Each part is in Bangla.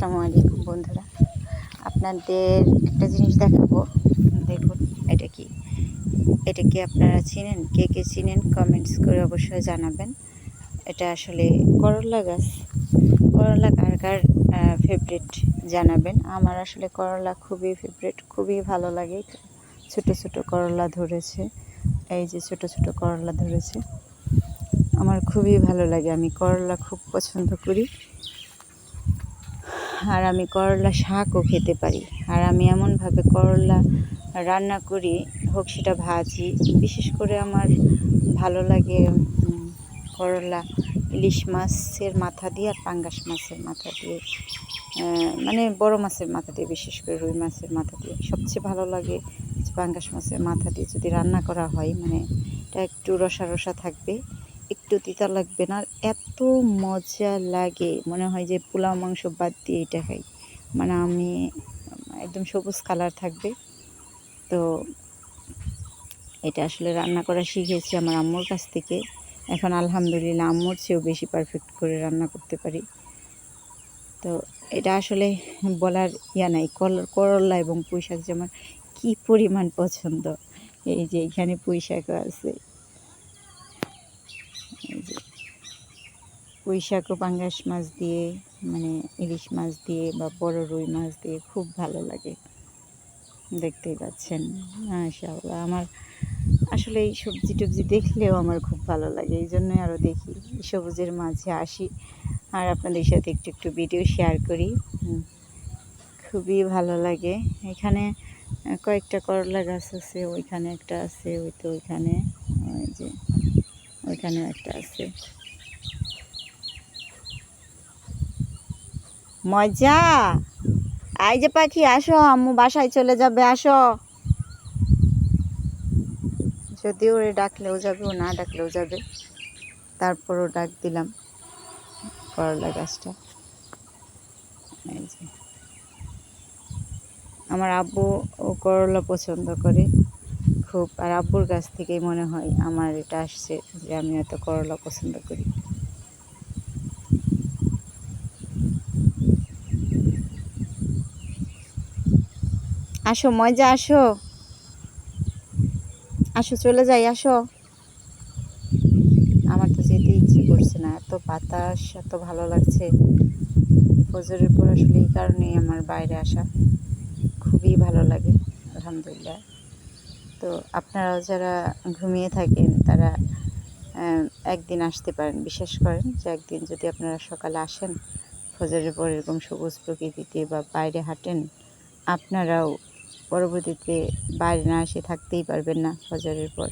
আসসালামু আলাইকুম বন্ধুরা, আপনাদের একটা জিনিস দেখাবো। দেখুন, এটা কি আপনারা চিনেন? কে কে চিনেন কমেন্টস করে অবশ্যই জানাবেন। এটা আসলে করলা গাছ। করলা কার কার ফেভারিট জানাবেন। আমার আসলে করলা খুবই ফেভারিট, খুবই ভালো লাগে। ছোট ছোট করলা ধরেছে, এই যে ছোট ছোট করলা ধরেছে, আমার খুবই ভালো লাগে। আমি করলা খুব পছন্দ করি, আর আমি করলা শাকও খেতে পারি। আর আমি এমনভাবে করলা রান্না করি, হোক সেটা ভাজি, বিশেষ করে আমার ভালো লাগে করলা ইলিশ মাছের মাথা দিয়ে আর পাঙ্গাস মাছের মাথা দিয়ে, মানে বড় মাছের মাথা দিয়ে, বিশেষ করে রুই মাছের মাথা দিয়ে সবচেয়ে ভালো লাগে। পাঙ্গাস মাছের মাথা দিয়ে যদি রান্না করা হয়, মানে এটা একটু রসা রসা থাকবে, একটু তিতা লাগবে না, এত মজা লাগে, মনে হয় যে পোলাও মাংস বাদ দিয়ে এটা খাই। মানে আমি একদম সবুজ কালার থাকবে। তো এটা আসলে রান্না করা শিখেছি আমার আম্মুর কাছ থেকে। এখন আলহামদুলিল্লাহ আম্মুর চেয়েও বেশি পারফেক্ট করে রান্না করতে পারি। তো এটা আসলে বলার নাই। করলা এবং পুঁই শাক যে আমার কী পরিমাণ পছন্দ। এই যে এখানে পুঁই শাকও আছে, এই যে পুঁই শাকও পাঙ্গাস মাছ দিয়ে, মানে ইলিশ মাছ দিয়ে বা বড় রুই মাছ দিয়ে খুব ভালো লাগে। দেখতেই পাচ্ছেন, মাশাআল্লাহ। আমার আসলে এই সবজি টবজি দেখলেও আমার খুব ভালো লাগে, এই জন্যই আরও দেখি, সবুজের মাঝে আসি আর আপনাদের সাথে একটু একটু ভিডিও শেয়ার করি। খুবই ভালো লাগে। এখানে কয়েকটা করলা গাছ আছে, ওইখানে একটা আছে, ওই তো ওইখানে, ওই যে ওইখানেও একটা আছে। মজা! এই যে পাখি, আসো, আম্মু বাসায় চলে যাবে, আসো। যদিও ওরে ডাকলেও যাবে, ও না ডাকলেও যাবে, তারপরও ডাক দিলাম। করলা গাছটা, এই যে আমার আব্বু ও করলা পছন্দ করে খুব, আর আব্বুর কাছ থেকেই মনে হয় আমার এটা আসছে যে আমি এত করলা পছন্দ করি। আসো মজা, আসো আসো, চলে যাই, আসো। আমার তো যেতে ইচ্ছে করছে না, এত বাতাস, এত ভালো লাগছে ফজরের পর। আসলে এই কারণেই আমার বাইরে আসা খুবই ভালো লাগে, আলহামদুলিল্লাহ। তো আপনারাও যারা ঘুমিয়ে থাকেন তারা একদিন আসতে পারেন। বিশ্বাস করেন যে একদিন যদি আপনারা সকালে আসেন ফজরের পর, এরকম সবুজ প্রকৃতিতে বা বাইরে হাঁটেন, আপনারাও পরবর্তীতে বাইরে না এসে থাকতেই পারবেন না ফজরের পর।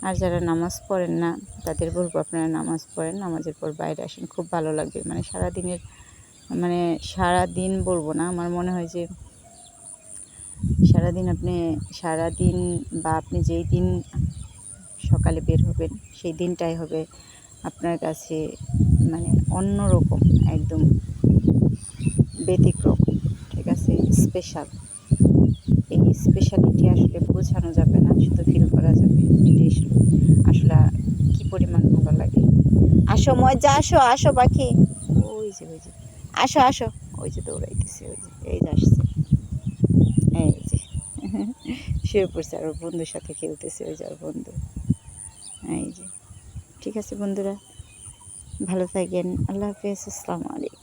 আর যারা নামাজ পড়েন না তাদের বলবো আপনারা নামাজ পড়েন, নামাজের পর বাইরে আসেন, খুব ভালো লাগবে। মানে সারাদিনের, মানে সারাদিন বলবো না, আমার মনে হয় যে সারাদিন বা আপনি যেই দিন সকালে বের হবেন সেই দিনটাই হবে আপনার কাছে মানে অন্যরকম, একদম ব্যতিক্রম, ঠিক আছে, স্পেশাল। এই স্পেশালিটি আসলে বোঝানো যাবে না, শুধু ফিল করা যাবে। এটাই আসলে কী পরিমাণ ভালো লাগে। আসো মজা, আসো, আসো পাখি, ওই যে আসো আসো, ওই যে দৌড়াইতেছে, ওই যে এই যে আসছে, এই যে শুয়ে পড়ছে, আর ওর বন্ধুর সাথে খেলতেছে, ওই যে ওর বন্ধু। এই যে, ঠিক আছে বন্ধুরা, ভালো থাকেন, আল্লাহ হাফেজ, আসসালামু আলাইকুম।